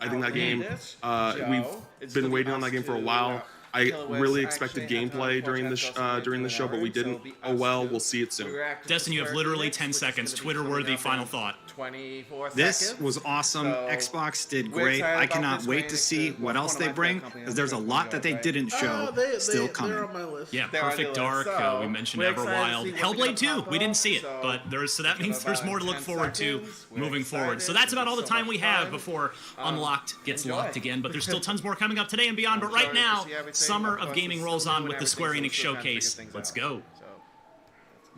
I think that game, we've been waiting on that game for a while. I really expected gameplay during the show, but we didn't. Oh well, we'll see it soon. Destin, you have literally 10 seconds. Twitter-worthy final thought. 24 This seconds. was awesome. So Xbox did we're great. excited I about cannot this. wait to see what else they bring, because there's a lot that they didn't show still coming. They're on my list. Yeah, They're on Perfect your list. Dark, So, we mentioned we're excited to Everwild. see what Hellblade we 2, got we didn't see it, so but so that we means got there's about more to look 10 forward to seconds. We're moving forward. excited. So that's about all the So time we much have fun. before Unlocked gets enjoy. locked again, but there's still tons more coming up today and beyond. But I'm right sorry to now, see everything. Summer Of of course, Gaming it's rolls still on new with the and Square everything, Enix so we're trying to figure Showcase. things Let's out. go.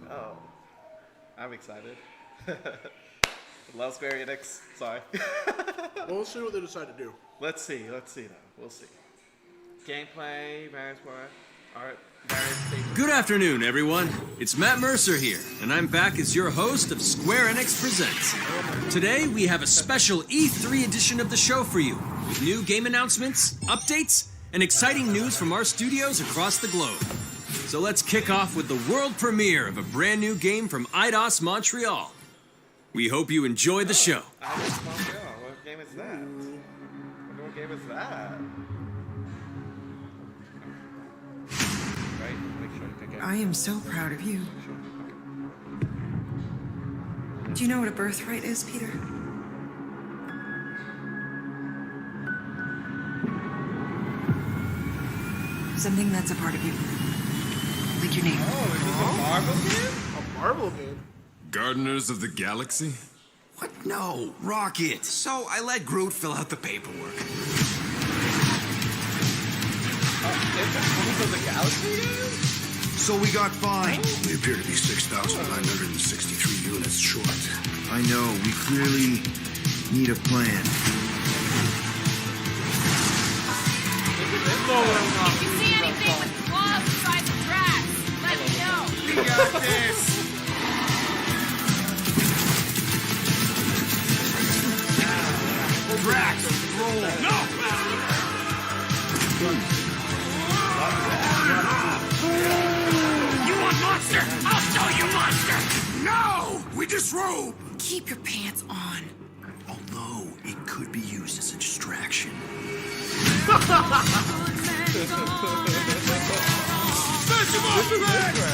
So, I'm excited. Love Square Enix. Sorry. We'll see what they decide to do. Let's see though. We'll see. Gameplay, various art, various things. Good afternoon, everyone. It's Matt Mercer here, and I'm back as your host of Square Enix Presents. Today, we have a special E3 edition of the show for you, with new game announcements, updates, and exciting news from our studios across the globe. So let's kick off with the world premiere of a brand new game from Eidos Montreal. We hope you enjoy the show. Eidos Montreal. What game is that? What game is that? Right? Make sure you pick it. I am so proud of you. Do you know what a birthright is, Peter? Something that's a part of you. Like your name. Oh, is this a Marvel game? A Marvel game. Gardeners of the Galaxy? What? No, Rocket. So I let Groot fill out the paperwork. This is a Galaxy game? So we got fined. We appear to be 6,963 units short. I know, we clearly need a plan. If you see anything with claws the size of rats, let me know. We got this! Drax, roll! No! You want monster? I'll show you monster! No! We disrobe! Keep your pants on. Although it could be used as a distraction.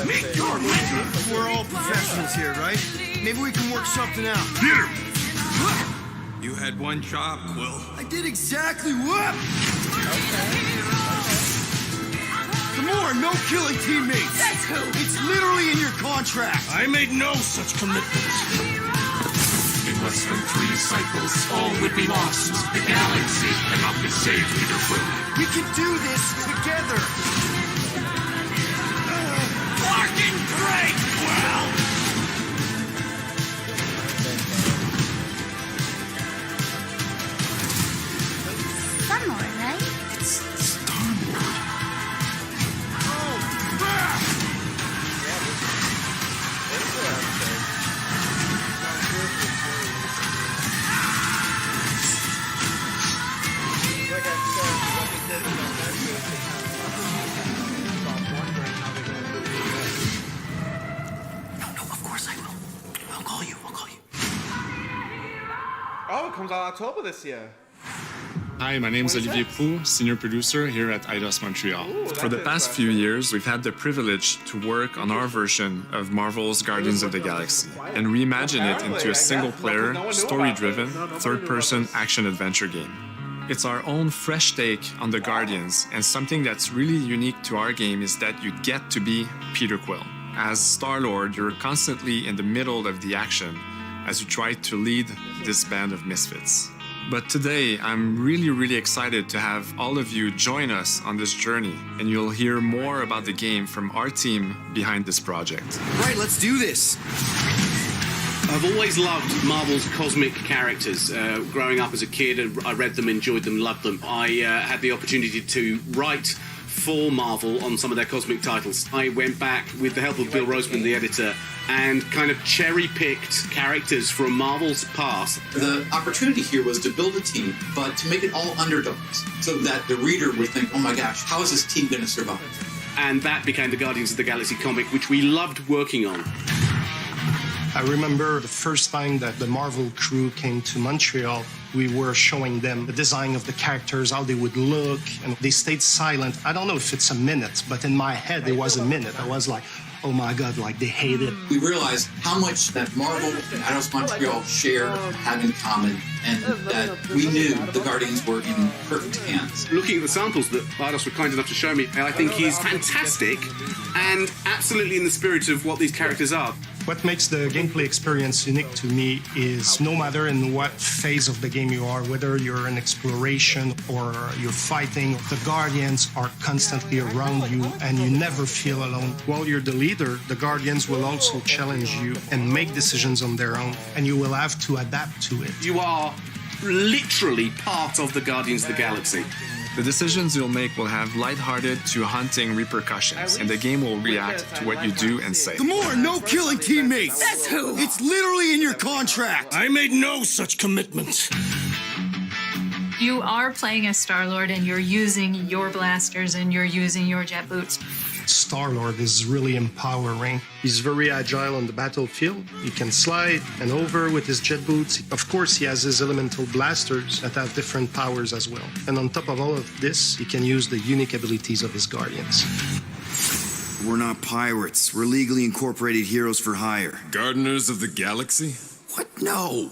Meet your maker! We're all professionals here, right? Maybe we can work something out. Peter! You had one job, Quill. I did exactly what? Some more no-killing teammates. That's who. It's literally in your contract. I made no such commitment. In less than 3 cycles, all would be lost. The galaxy cannot be saved, Peter Quill. We can do this together. Fucking great, Quill! Star-Lord, right? Like I said, what we did in the message. So I'm wondering how they're gonna do this. No, of course I will. I'll call you. Oh, it comes out October this year. Hi, my name is Olivier Proux, senior producer here at Eidos Montreal. For the past few years, we've had the privilege to work on our version of Marvel's Guardians of the Galaxy and reimagine it into a single-player, story-driven, third-person action-adventure game. It's our own fresh take on the Guardians, and something that's really unique to our game is that you get to be Peter Quill. As Star-Lord, you're constantly in the middle of the action as you try to lead this band of misfits. But today, I'm really excited to have all of you join us on this journey, and you'll hear more about the game from our team behind this project. Right, let's do this. I've always loved Marvel's cosmic characters. Growing up as a kid, I read them, enjoyed them, loved them. I had the opportunity to write for Marvel on some of their cosmic titles. I went back with the help of Bill Roseman, the editor, and kind of cherry-picked characters from Marvel's past. The opportunity here was to build a team, but to make it all underdogs, so that the reader would think, oh my gosh, how is this team going to survive? And that became the Guardians of the Galaxy comic, which we loved working on. I remember the first time that the Marvel crew came to Montreal, we were showing them the design of the characters, how they would look, and they stayed silent. I don't know if it's a minute, but in my head, it was a minute. I was like, oh my God, like they hate it. We realized how much that Marvel and Eidos Montreal shared, have in common, and that we knew the Guardians were in perfect hands. Looking at the samples that Eidos were kind enough to show me, I think he's fantastic and absolutely in the spirit of what these characters are. What makes the gameplay experience unique to me is no matter in what phase of the game you are, whether you're in exploration or you're fighting, the Guardians are constantly around you and you never feel alone. While you're the leader, the Guardians will also challenge you and make decisions on their own, and you will have to adapt to it. You are literally part of the Guardians of the Galaxy. The decisions you'll make will have lighthearted to haunting repercussions, and the game will react to what you do and say. Gamora, no killing teammates! Says who? It's literally in your contract! I made no such commitments. You are playing as Star-Lord and you're using your blasters and you're using your jet boots. Star-Lord is really empowering. He's very agile on the battlefield. He can slide and over with his jet boots. Of course, he has his elemental blasters that have different powers as well. And on top of all of this, he can use the unique abilities of his Guardians. We're not pirates. We're legally incorporated heroes for hire. Gardeners of the Galaxy? What? No.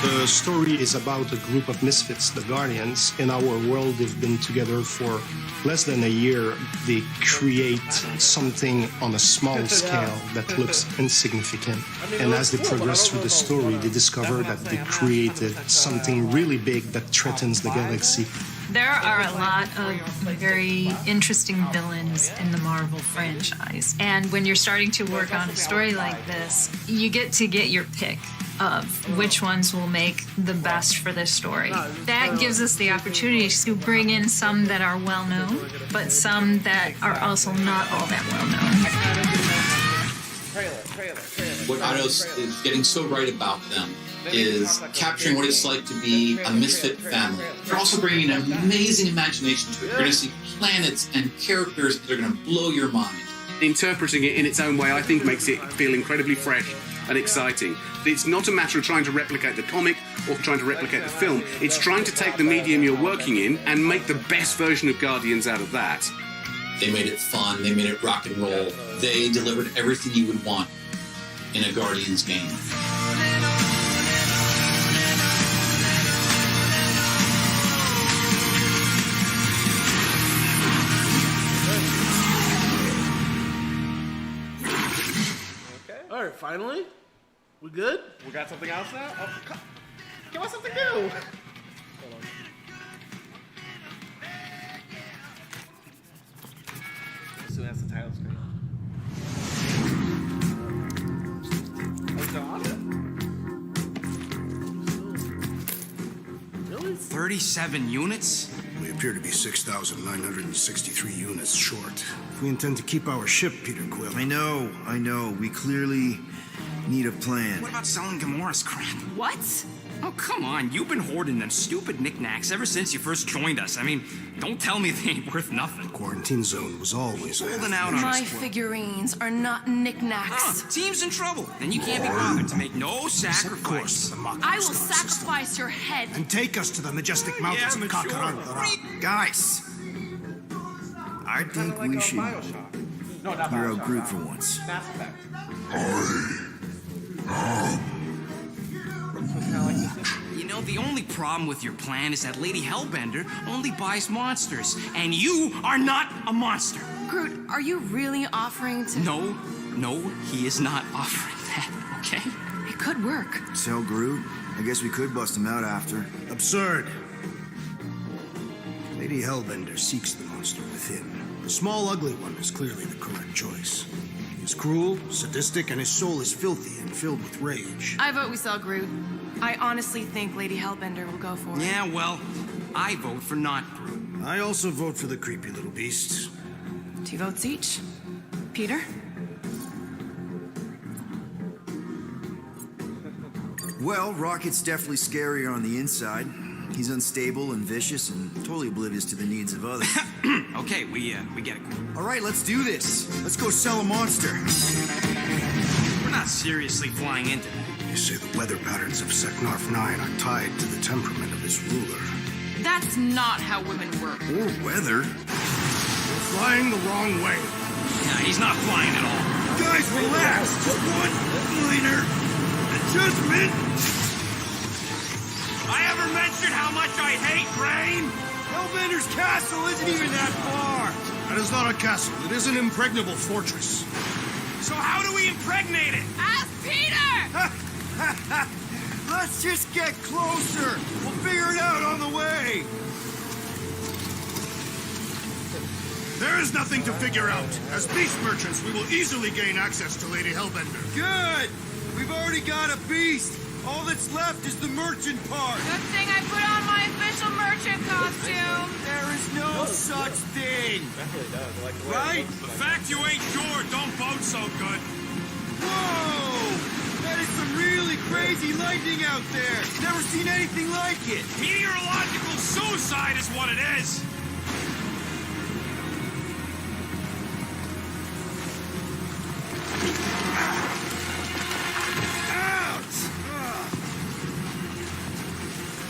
The story is about a group of misfits, the Guardians. In our world, they've been together for less than a year. They create something on a small scale that looks insignificant. And as they progress through the story, they discover that they created something really big that threatens the galaxy. There are a lot of very interesting villains in the Marvel franchise. And when you're starting to work on a story like this, you get to get your pick of which ones will make the best for this story. That gives us the opportunity to bring in some that are well known, but some that are also not all that well known. What Eidos is getting so right about them is capturing what it's like to be a misfit family. They're also bringing an amazing imagination to it. You're going to see planets and characters that are going to blow your mind. Interpreting it in its own way, I think, makes it feel incredibly fresh and exciting. It's not a matter of trying to replicate the comic or trying to replicate the film. It's trying to take the medium you're working in and make the best version of Guardians out of that. They made it fun. They made it rock and roll. They delivered everything you would want in a Guardians game. All right, finally, we good? We got something else now? Oh, give us something new! Hold on. As soon as the title screen. Oh, it's on it. Really? 37 units? We appear to be 6,963 units short. We intend to keep our ship, Peter Quill. I know. We clearly need a plan. What about selling Gamora's crap? What? Oh, come on. You've been hoarding them stupid knickknacks ever since you first joined us. I mean, don't tell me they ain't worth nothing. Quarantine zone was always holding out on My us. figurines are not knickknacks. Team's in trouble. Then you can't be bothered to make no sacrifice. I will sacrifice your head. And take us to the majestic mountains of Kakarandara. Guys! I think we should hero group for once. Mass Effect. You know, the only problem with your plan is that Lady Hellbender only buys monsters, and you are not a monster. Groot, are you really offering to... No, he is not offering that, okay? It could work. Sell Groot? I guess we could bust him out after. Absurd. Lady Hellbender seeks the monster within. The small, ugly one is clearly the correct choice. He's cruel, sadistic, and his soul is filthy and filled with rage. I vote we sell Groot. I honestly think Lady Hellbender will go for it. Yeah, well, I vote for not Groot. I also vote for the creepy little beast. 2 votes each. Peter? Well, Rocket's definitely scarier on the inside. He's unstable and vicious and totally oblivious to the needs of others. Okay, we get it. All right, let's do this. Let's go sell a monster. We're not seriously flying into that. You say the weather patterns of Seknarf 9 are tied to the temperament of his ruler. That's not how women work. Or weather. You're flying the wrong way. Yeah, he's not flying at all. Guys, relax. Just one minor adjustment. I ever mentioned how much I hate rain? Hellbender's castle isn't even that far. That is not a castle. It is an impregnable fortress. So how do we impregnate it? Ask Peter! Let's just get closer. We'll figure it out on the way. There is nothing to figure out. As beast merchants, we will easily gain access to Lady Hellbender. Good! We've already got a beast. All that's left is the merchant part. Good thing I put on my official merchant costume. There is no such thing. Right? The fact you ain't sure don't bode so good. Whoa! That is some really crazy lightning out there. Never seen anything like it. Meteorological suicide is what it is.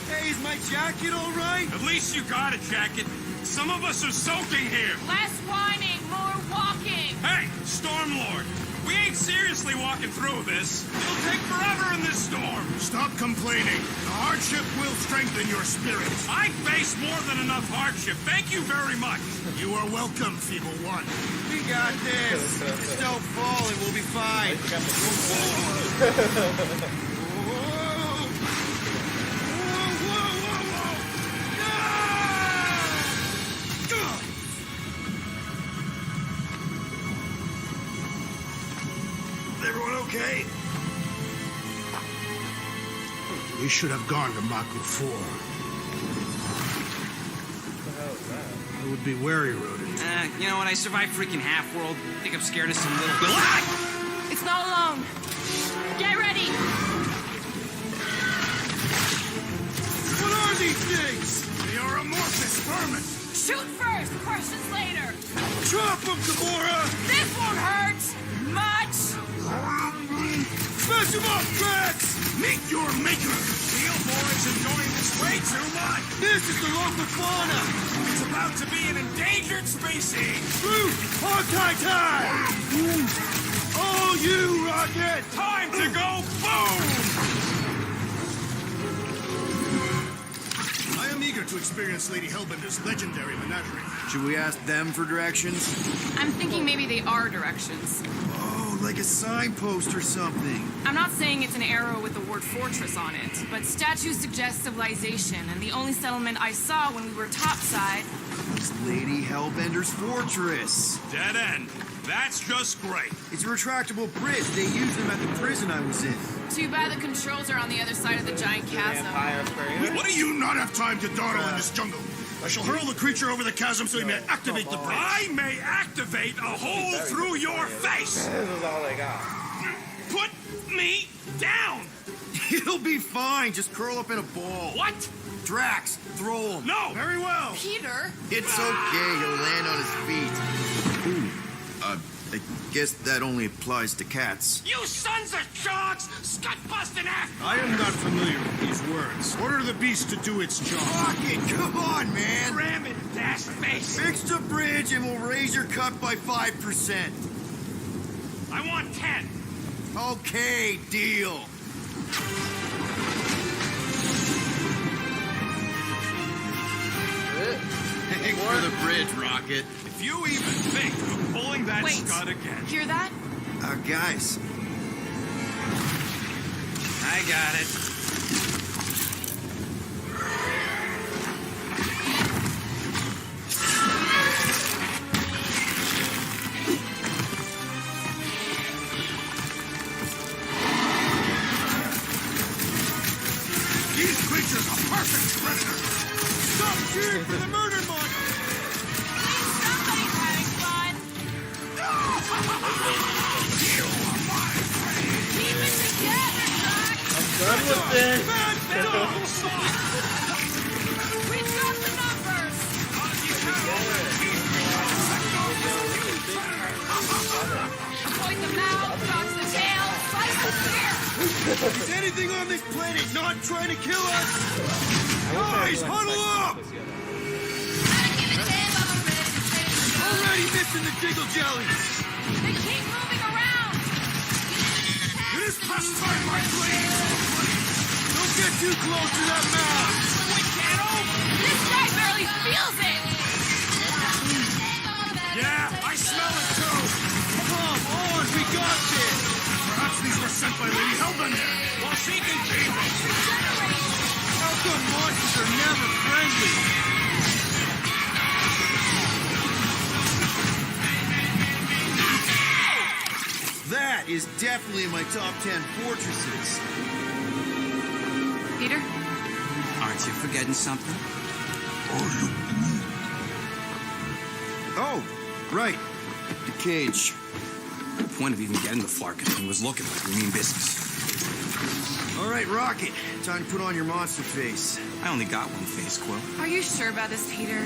Hey, is my jacket all right? At least you got a jacket. Some of us are soaking here. Less whining, more walking. Hey, Stormlord, we ain't seriously walking through this. It'll take forever in this storm. Stop complaining. The hardship will strengthen your spirit. I face more than enough hardship. Thank you very much. You are welcome, Feeble One. We got this. Just don't fall and we'll be fine. Everyone okay? We should have gone to Maku 4. I would be wary, Rodent. You know what? I survived freaking Half-World. I think I'm scared of some little... It's not alone. Get ready. What are these things? They are amorphous vermin. Shoot first, questions later. Chop them, Gamora! This won't hurt much. Smash them up, Drax! Meet your maker! Steel Boy's enjoying this way too much. This is the local fauna! It's about to be an endangered species. Root! Hog time! Oh, you, Rocket! Time to go boom! I am eager to experience Lady Hellbender's legendary menagerie. Should we ask them for directions? I'm thinking maybe they are directions. Oh, like a signpost or something. I'm not saying it's an arrow with the word fortress on it, but statues suggest civilization, and the only settlement I saw when we were topside It's Lady Hellbender's fortress. Dead end. That's just great. It's a retractable bridge. They used them at the prison I was in. Too bad the controls are on the other side of the giant chasm. What do you not have time to dawdle in this jungle? I shall hurl the creature over the chasm so he may activate the bridge. I may activate a hole through your face. This is all they got. Put me down. It'll be fine. Just curl up in a ball. What? Drax, throw him. No. Very well. Peter? It's okay. He'll land on his feet. Ooh. I guess that only applies to cats. You sons of dogs! Scut-busting ass! I am not familiar with these words. Order the beast to do its job. Rocket, come on, man. Ram it, dash face! Fix the bridge and we'll raise your cut by 5%. I want 10. Okay, deal. Thanks for the bridge, Rocket. If you even think of pulling that Wait. scud again. Hear that? Guys. I got it. These creatures are perfect predators. Stop cheering for the murder monster. Somebody's having fun. You are my friend. Keep it together, Doc. I'm done with this. We dropped the numbers. Point the mouth, dodge the tail, fight Is anything on this planet not trying to kill us? Guys, huddle up! Already missing the jiggle jellies! They keep moving around! It is past time, my blade! Don't get too close to that map! We can't open! This guy barely feels it! Yeah, I smell it too! Come on, we got this! Perhaps these were sent by Lady Hellbender! Well, she can keep it! How come monsters are never friendly? That is definitely in my top 10 fortresses. Peter? Aren't you forgetting something? Oh, right. The cage. The point of even getting the Flarkin thing was looking like we mean business. All right, Rocket. Time to put on your monster face. I only got one face, Quill. Are you sure about this, Peter?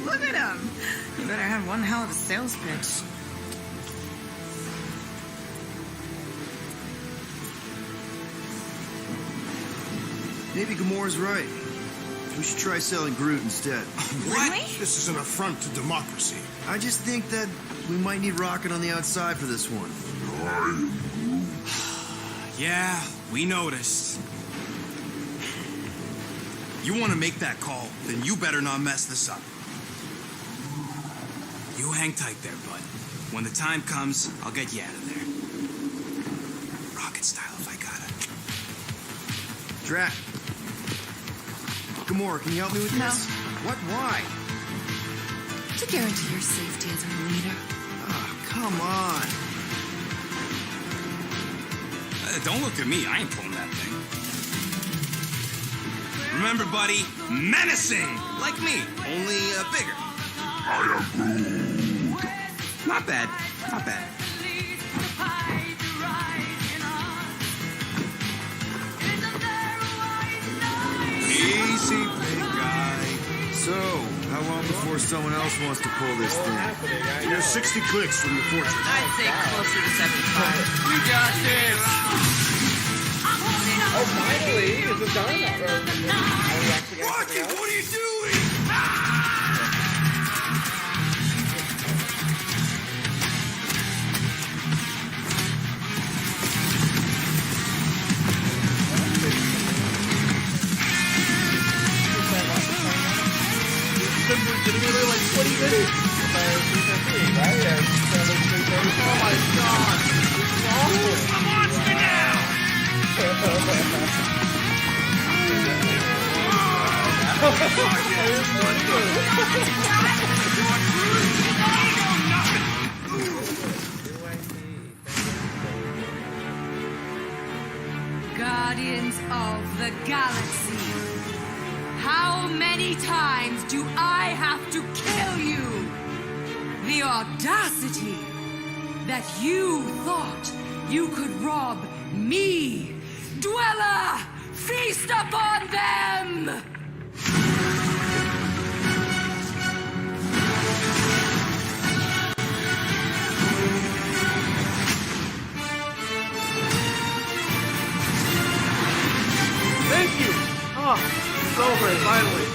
Look at him. You better have one hell of a sales pitch. Maybe Gamora's right. We should try selling Groot instead. Really? This is an affront to democracy. I just think that we might need Rocket on the outside for this one. Yeah, we noticed. You want to make that call, then you better not mess this up. You hang tight there, bud. When the time comes, I'll get you out of there. Rocket style if I gotta. Drat. Gamora, can you help me with No. this? What? Why? To guarantee your safety as a leader. Ah, come on. Don't look at me. I ain't pulling that thing. Remember, buddy, menacing, like me, only bigger. Not bad. Not bad. Easy, big guy. So, how long before someone else wants to pull this thing? You're 60 clicks from the fortress. I'd say closer to 75. We got this! Oh, finally! Is it done? Rocket, what are you doing? Legitimately like 20 minutes. Right? Yeah, oh my god! It's awful! A monster now! Guardians of the Galaxy. How many times do I have to kill you? The audacity that you thought you could rob me, Dweller! Feast upon them! Thank you! Oh, it's over, finally.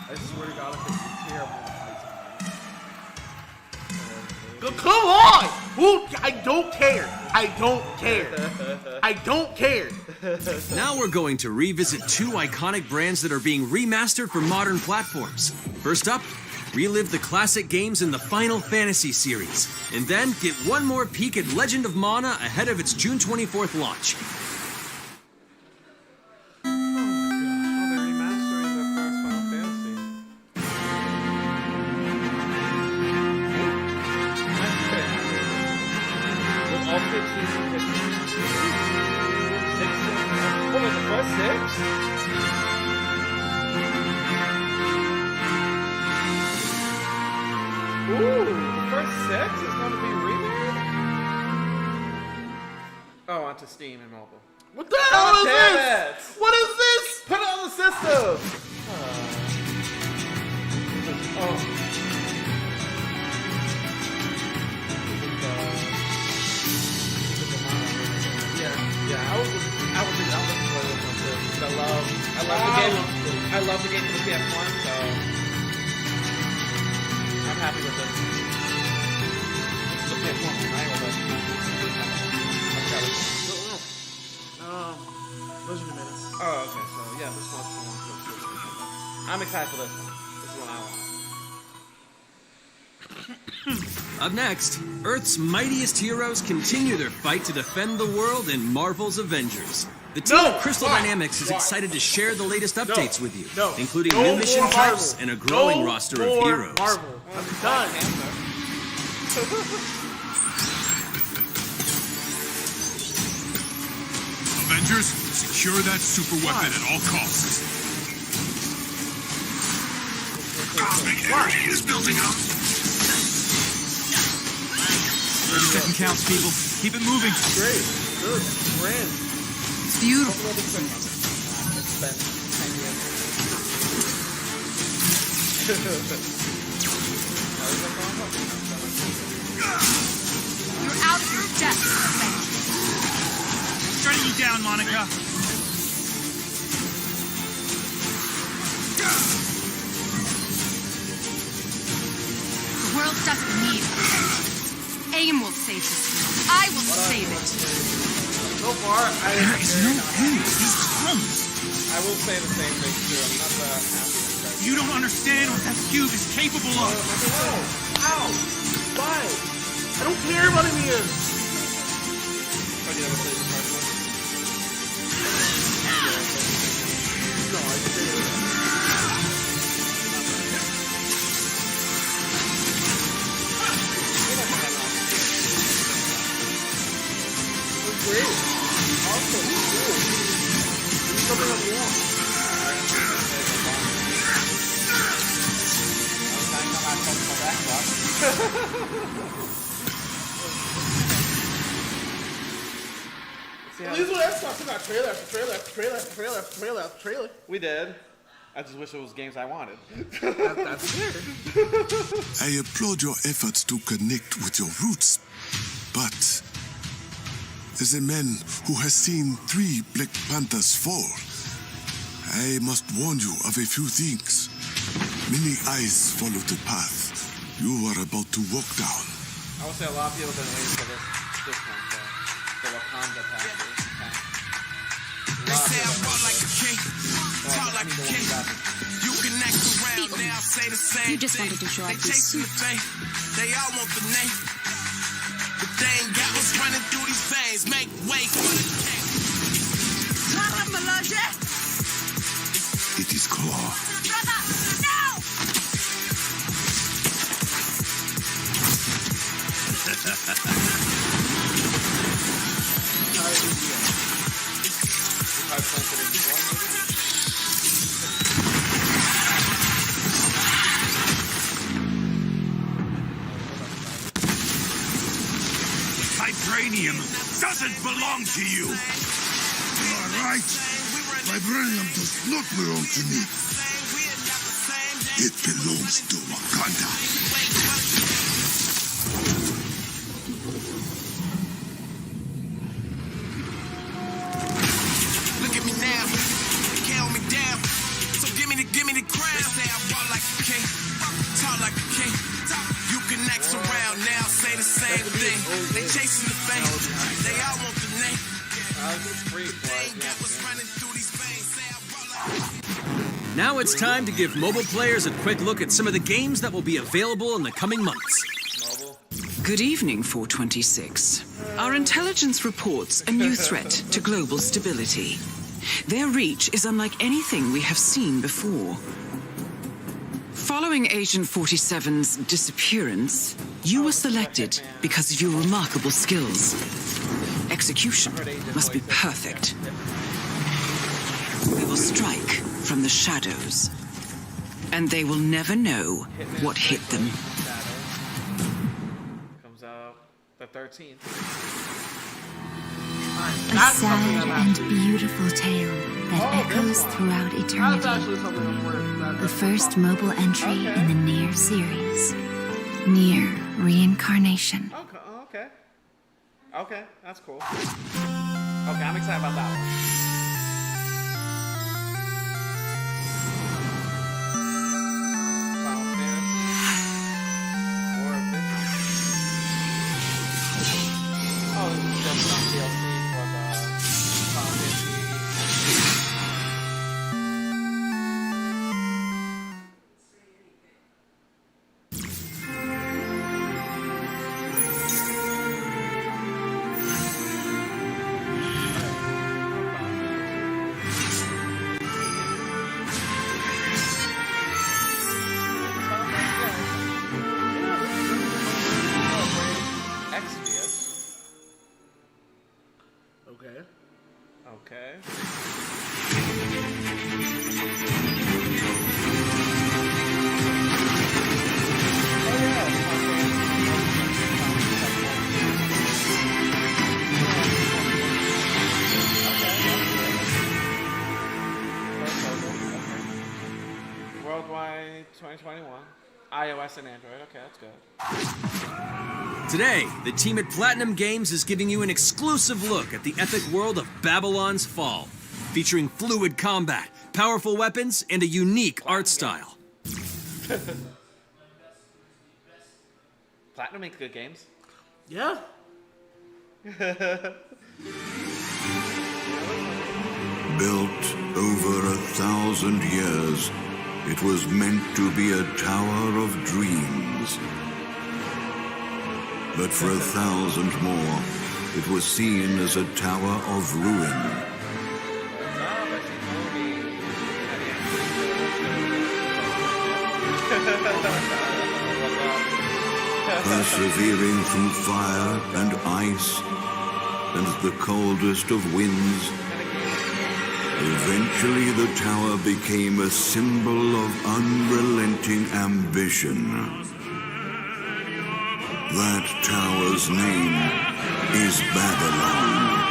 I swear to God, if it's terrible. Come on! Who? I don't care. I don't care. I don't care. Now we're going to revisit two iconic brands that are being remastered for modern platforms. First up, relive the classic games in the Final Fantasy series, and then get one more peek at Legend of Mana ahead of its June 24th launch. Ooh, the first 6 is going to be remade? Oh, onto Steam and mobile. What the hell is damn this? it! What is this? Put it on the system! Oh. was a game for the PS1, so I'm happy with this. This is the PS1 one, right? Or those are the minutes. Oh, okay. So yeah, this one's the one. I'm excited for this one. This is one I want. Up next, Earth's mightiest heroes continue their fight to defend the world in Marvel's Avengers. The team of Crystal Dynamics is excited to share the latest updates with you, including new mission types and a growing roster of heroes. Marvel. I'm done. Avengers, secure that super weapon at all costs. Cosmic energy is building up. 30-second counts, people. Keep it moving. Great. Good. Grand. It's beautiful. You're out of your depth, Avengers. Shutting you down, Monica. The world doesn't need Avengers. AIM will save this world. I will save it. So far, There is no end to these clones. I will say the same thing too. I'm not that happy. You don't understand what that cube is capable of. Ow! Why? I don't care about any of this. No, I just did it. Great. Awesome. Cool. Do something I want. At least with Xbox, we got trailer after trailer after trailer after trailer after trailer after trailer. We did. I just wish it was games I wanted. That's fair. I applaud your efforts to connect with your roots, but as a man who has seen 3 Black Panthers fall, I must warn you of a few things. Many eyes follow the path you are about to walk down. I would say a lot of people have been waiting for this one, so the Wakanda path. They say I walk like a king, talk like a king. You can act around now, say the same. You just wanted to show off They chasing the fame, they all want the name. But they ain't got what's running through these veins. Make way for the king. It is Claw. Vibranium doesn't belong to you. You are right. Vibranium does not belong to me. It belongs to Wakanda. Look at me now, count me down. So give me the crown. They say I walk like a king, talk like a king. You can act around now, say the same thing. They chasing the fame, they all want the name. Now it's time to give mobile players a quick look at some of the games that will be available in the coming months. Good evening, 426. Our intelligence reports a new threat to global stability. Their reach is unlike anything we have seen before. Following Agent 47's disappearance, you were selected because of your remarkable skills. Execution must be perfect. We will strike from the shadows, and they will never know what hit them. Comes out the 13th. A sad and beautiful tale that echoes throughout eternity. The first mobile entry in the Nier series. Nier Reincarnation. Okay. Okay, that's cool. Okay, I'm excited about that one. Worldwide 2021. iOS and Android. Okay, that's good. Today, the team at Platinum Games is giving you an exclusive look at the epic world of Babylon's Fall, featuring fluid combat, powerful weapons, and a unique art style. Platinum makes good games. Yeah. Built over 1,000 years, it was meant to be a tower of dreams. But for 1,000 more, it was seen as a tower of ruin. Persevering through fire and ice and the coldest of winds, eventually the tower became a symbol of unrelenting ambition. That tower's name is Babylon.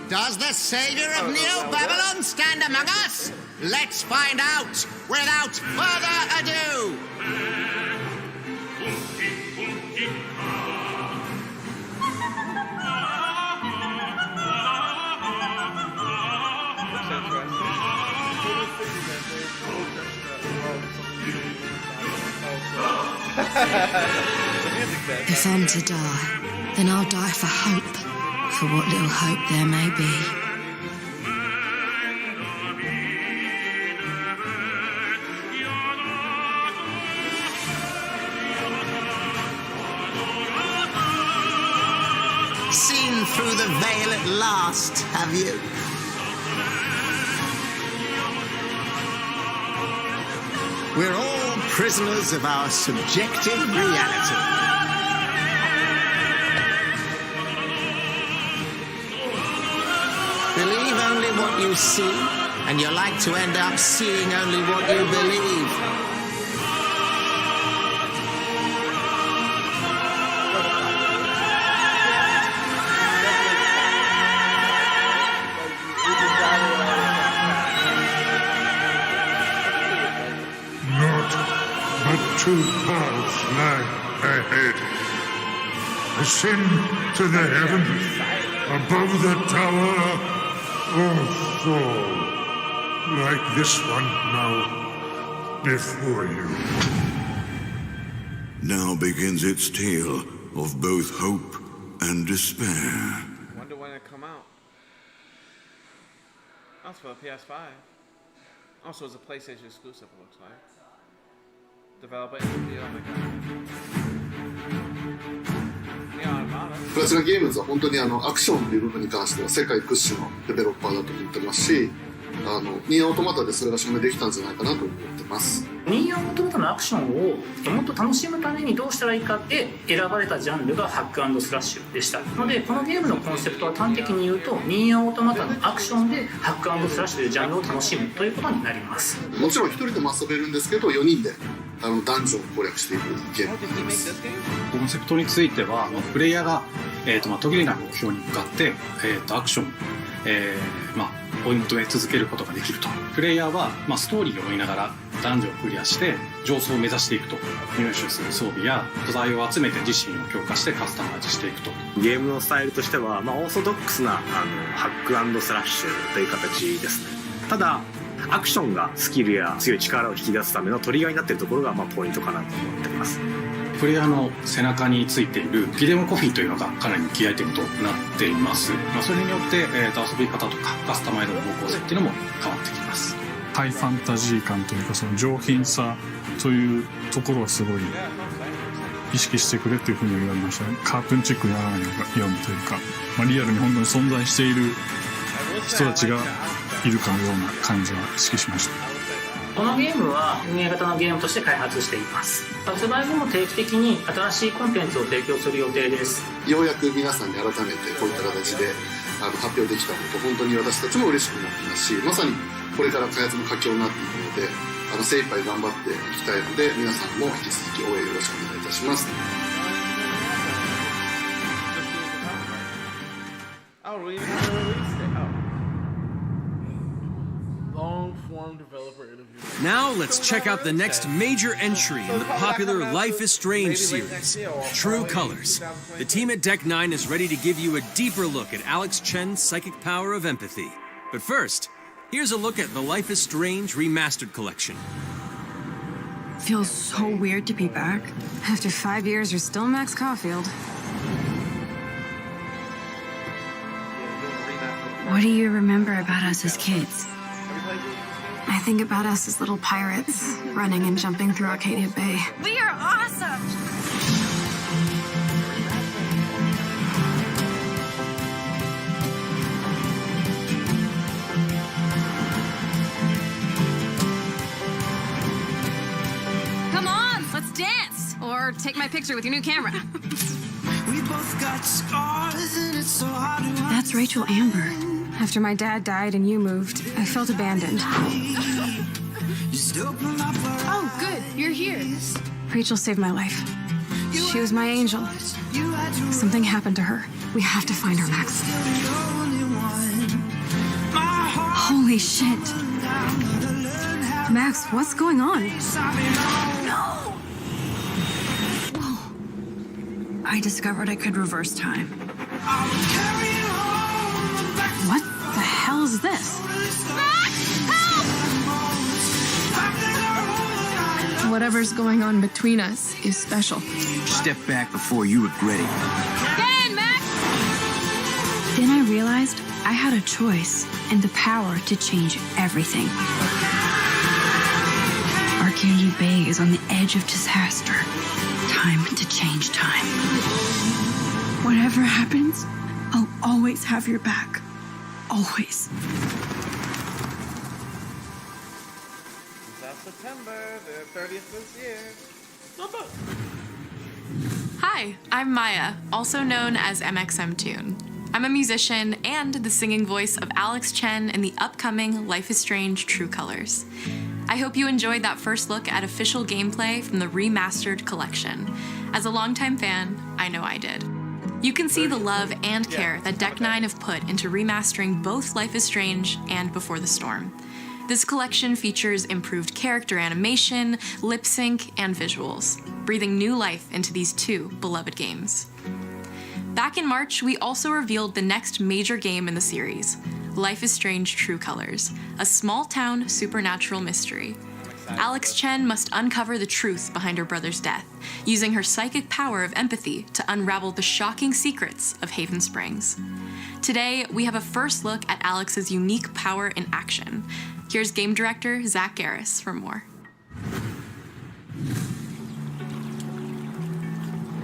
Does the savior of Neo-Babylon stand among us? Let's find out without further ado. If I'm to die, then I'll die for hope, for what little hope there may be. Seen through the veil at last, have you? We're all prisoners of our subjective reality. Believe only what you see, and you're like to end up seeing only what you believe. Two paths lie ahead. Ascend to the heavens above the tower, or fall like this one now before you. Now begins its tale of both hope and despair. Wonder when it come out. That's for the PS5. Also, it's a PlayStation exclusive, it looks like. Developer interview, oh my god. プラチナゲームズは本当にアクションという部分に関しては世界屈指のデベロッパーだと思ってますし、ニーアオートマタでそれが証明できたんじゃないかなと思ってます。ニーアオートマタのアクションをもっと楽しむためにどうしたらいいかって選ばれたジャンルがハック&スラッシュでしたので、このゲームのコンセプトは端的に言うとニーアオートマタのアクションでハック&スラッシュというジャンルを楽しむということになります。もちろん一人でも遊べるんですけど、4人でダンジョンを攻略していくゲームになります。コンセプトについてはプレイヤーが途切れない目標に向かってアクション追い求め続けることができると。プレイヤーはストーリーを追いながらダンジョンをクリアして上層を目指していくと。入手する装備や素材を集めて自身を強化してカスタマイズしていくと。ゲームのスタイルとしては、オーソドックスなハック&スラッシュという形ですね。ただアクションがスキルや強い力を引き出すためのトリガーになっているところがポイントかなと思っています。プレイヤーの背中についているギデモコフィンというのがかなりキーアイテムとなっています。それによって、遊び方とかカスタマイズの方向性っていうのも変わってきます。ハイファンタジー感というか、その上品さというところはすごい意識してくれというふうに言われましたね。カートゥーンチックにならないようにというか、リアルに本当に存在している人たちがいるかのような感じは意識しました。このゲームは運営型のゲームとして開発しています。発売後も定期的に新しいコンテンツを提供する予定です。ようやく皆さんに改めてこういった形で発表できたこと本当に私たちも嬉しく思ってますし、まさにこれから開発の佳境になっていくので精一杯頑張っていきたいので、皆さんも引き続き応援よろしくお願いいたします。Oh, we even have a release date. Oh. Long-form developer interview. Now let's check out the next major entry in the popular Life is Strange series, True Colors. The team at Deck 9 is ready to give you a deeper look at Alex Chen's psychic power of empathy. But first, here's a look at the Life is Strange Remastered Collection. Feels so weird to be back. After 5 years, you're still Max Caulfield. What do you remember about us as kids? I think about us as little pirates, running and jumping through Arcadia Bay. We are awesome! Come on, let's dance! Or take my picture with your new camera. We both got scars and it's so hard to That's Rachel Amber. After my dad died and you moved, I felt abandoned. Oh, good, you're here. Rachel saved my life. She was my angel. Something happened to her. We have to find her, Max. Holy shit. Max, what's going on? No! Whoa. I discovered I could reverse time. What the hell is this? Whatever's going on between us is special. Step back before you regret it. Ben, Max! Then I realized I had a choice and the power to change everything. Arcadia Bay is on the edge of disaster. Time to change time. Whatever happens, I'll always have your back. Always. September the 30th this year. Hi, I'm Maya, also known as MXM Toon. I'm a musician and the singing voice of Alex Chen in the upcoming Life is Strange True Colors. I hope you enjoyed that first look at official gameplay from the remastered collection. As a longtime fan, I know I did. You can see the love and care that Deck 9 have put into remastering both Life is Strange and Before the Storm. This collection features improved character animation, lip sync, and visuals, breathing new life into these two beloved games. Back in March, we also revealed the next major game in the series, Life is Strange True Colors, a small-town supernatural mystery. Alex Chen must uncover the truth behind her brother's death, using her psychic power of empathy to unravel the shocking secrets of Haven Springs. Today, we have a first look at Alex's unique power in action. Here's game director Zach Garris for more.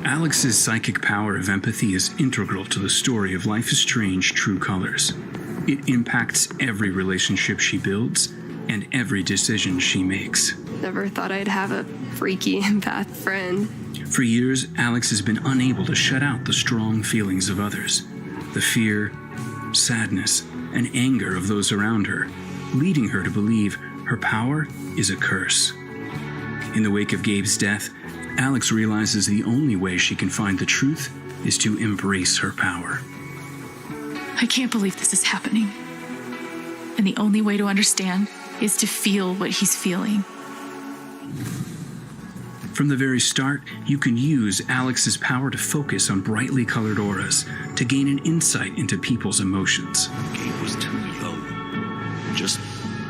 Alex's psychic power of empathy is integral to the story of Life is Strange True Colors. It impacts every relationship she builds and every decision she makes. Never thought I'd have a freaky empath friend. For years, Alex has been unable to shut out the strong feelings of others, the fear, sadness, and anger of those around her, leading her to believe her power is a curse. In the wake of Gabe's death, Alex realizes the only way she can find the truth is to embrace her power. I can't believe this is happening. And the only way to understand is to feel what he's feeling. From the very start, you can use Alex's power to focus on brightly colored auras to gain an insight into people's emotions. Gabe was too young. Just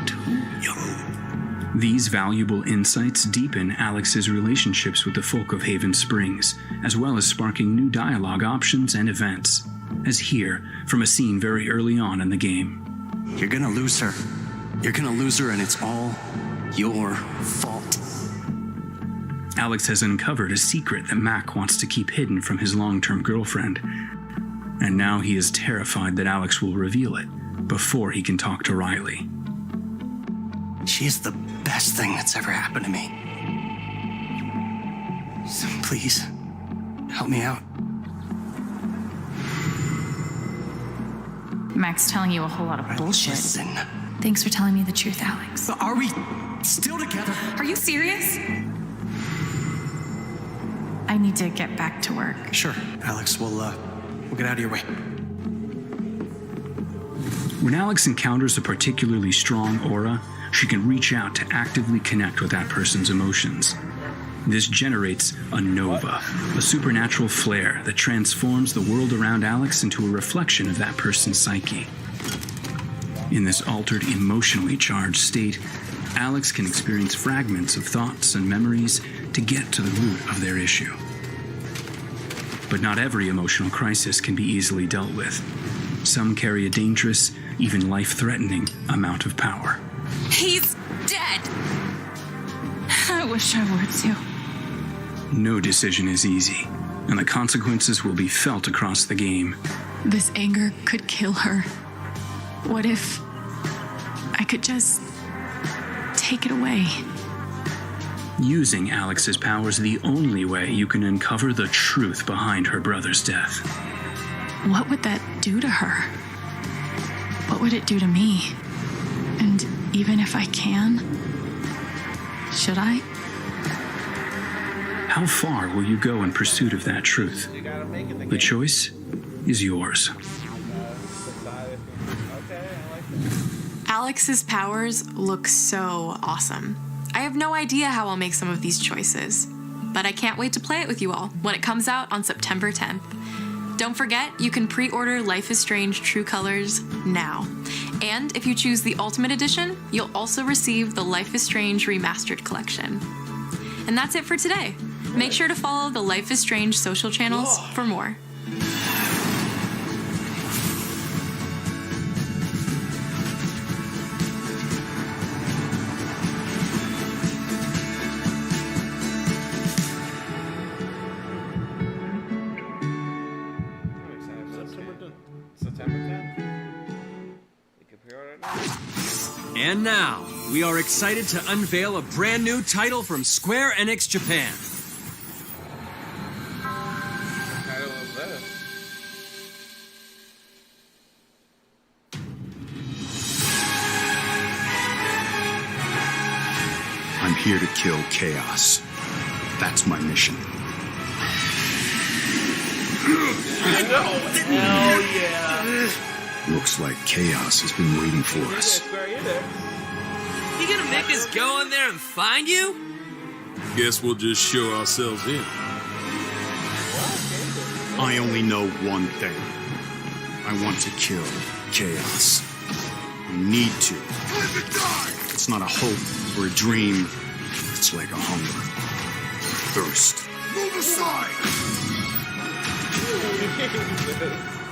too young. These valuable insights deepen Alex's relationships with the folk of Haven Springs, as well as sparking new dialogue options and events, as here from a scene very early on in the game. You're gonna lose her. You're gonna lose her, and it's all your fault. Alex has uncovered a secret that Mac wants to keep hidden from his long-term girlfriend, and now he is terrified that Alex will reveal it before he can talk to Riley. She's the best thing that's ever happened to me. So please, help me out. Mac's telling you a whole lot of bullshit. Listen. Thanks for telling me the truth, Alex. Are we still together? Are you serious? I need to get back to work. Sure, Alex. We'll get out of your way. When Alex encounters a particularly strong aura, she can reach out to actively connect with that person's emotions. This generates a nova, a supernatural flare that transforms the world around Alex into a reflection of that person's psyche. In this altered, emotionally charged state, Alex can experience fragments of thoughts and memories to get to the root of their issue. But not every emotional crisis can be easily dealt with. Some carry a dangerous, even life-threatening amount of power. He's dead! I wish I were too. No decision is easy, and the consequences will be felt across the game. This anger could kill her. What if I could just take it away? Using Alex's power is the only way you can uncover the truth behind her brother's death. What would that do to her? What would it do to me? And even if I can, should I? How far will you go in pursuit of that truth? The choice is yours. Alex's powers look so awesome. I have no idea how I'll make some of these choices, but I can't wait to play it with you all when it comes out on September 10th. Don't forget, you can pre-order Life is Strange True Colors now. And if you choose the Ultimate Edition, you'll also receive the Life is Strange Remastered Collection. And that's it for today. Make sure to follow the Life is Strange social channels for more. And now, we are excited to unveil a brand new title from Square Enix Japan. I'm here to kill Chaos. That's my mission. Hell yeah. Looks like Chaos has been waiting for us. You gonna make us go in there and find you? Guess we'll just show ourselves in. I only know one thing. I want to kill Chaos. I need to. It's not a hope or a dream. It's like a hunger. Thirst. Move aside!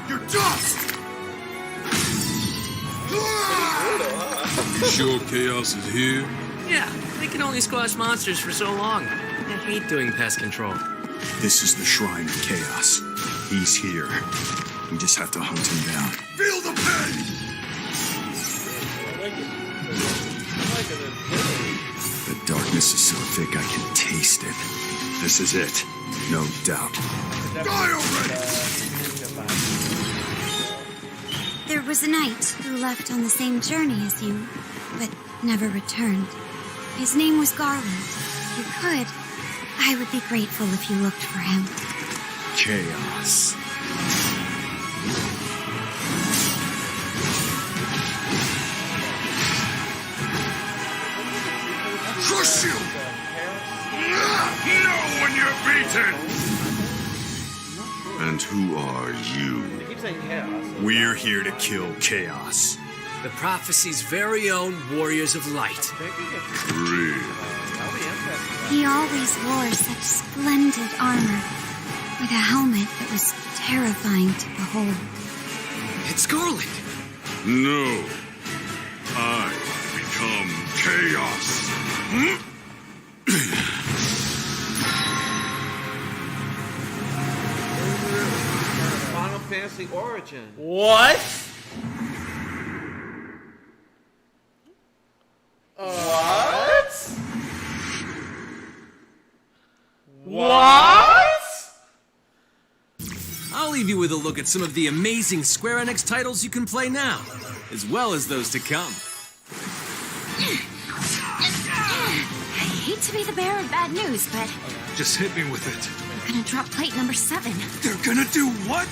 You're dust! You sure Chaos is here? Yeah, they can only squash monsters for so long. I hate doing pest control. This is the Shrine of Chaos. He's here. We just have to hunt him down. Feel the pain! The darkness is so thick I can taste it. This is it. No doubt. Die already! There was a knight who left on the same journey as you, but never returned. His name was Garland. If you could, I would be grateful if you looked for him. Chaos. Crush you! Know when you're beaten! And who are you? We're here to kill Chaos. The prophecy's very own Warriors of Light. Real. He always wore such splendid armor, with a helmet that was terrifying to behold. It's Garland. No. I become Chaos. Final Fantasy Origin. What? What? leave you with a look at some of the amazing Square Enix titles you can play now, as well as those to come. I hate to be the bearer of bad news, but Just hit me with it. we're gonna drop plate number 7. They're gonna do what?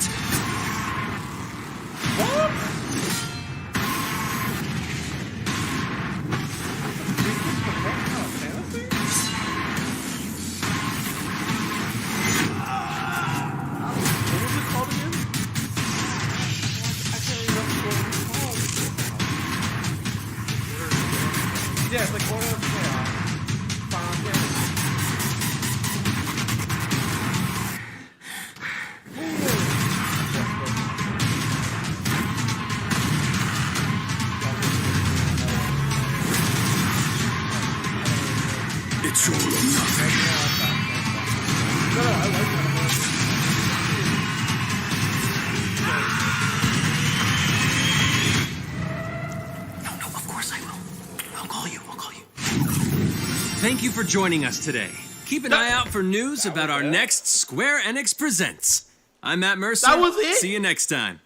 Yeah, it's like one of Final Fantasy. It's all or nothing. No, I like that. No, of course I will. I'll call you. Thank you for joining us today. Keep an eye out for news about our next Square Enix Presents. I'm Matt Mercer. That was it? See you next time.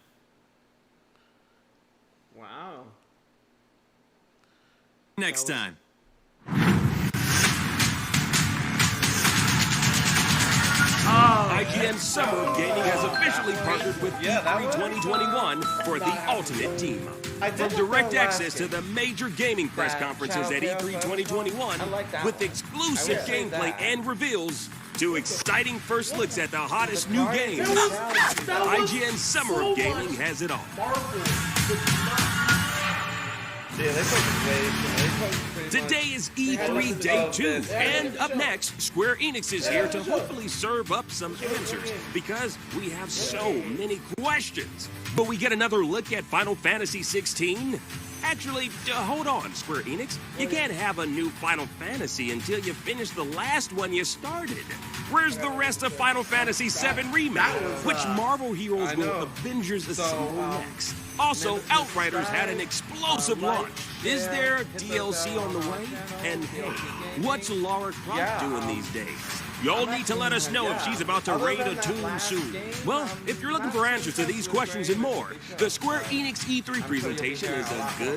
Wow. Next time. IGN Summer of Gaming has officially partnered with E3 2021 for the ultimate team. From direct access to the major gaming press conferences at E3 2021 with exclusive gameplay and reveals to exciting first looks at the hottest new games, IGN Summer of Gaming has it all. Today is E3 Day 2, and up next, Square Enix is here to hopefully serve up some answers, because we have so many questions. But we get another look at Final Fantasy 16? Actually, hold on, Square Enix. You can't have a new Final Fantasy until you finish the last one you started. Where's the rest of Final Fantasy VII Remake? Which Marvel heroes will Avengers assemble next? Also, Outriders had an explosive launch. Is there DLC on the way? And hey, what's Lara Croft doing these days? Y'all need to let us know if she's about to raid a tomb soon. Well, if you're looking for answers to these questions and more, the Square Enix E3 presentation is a good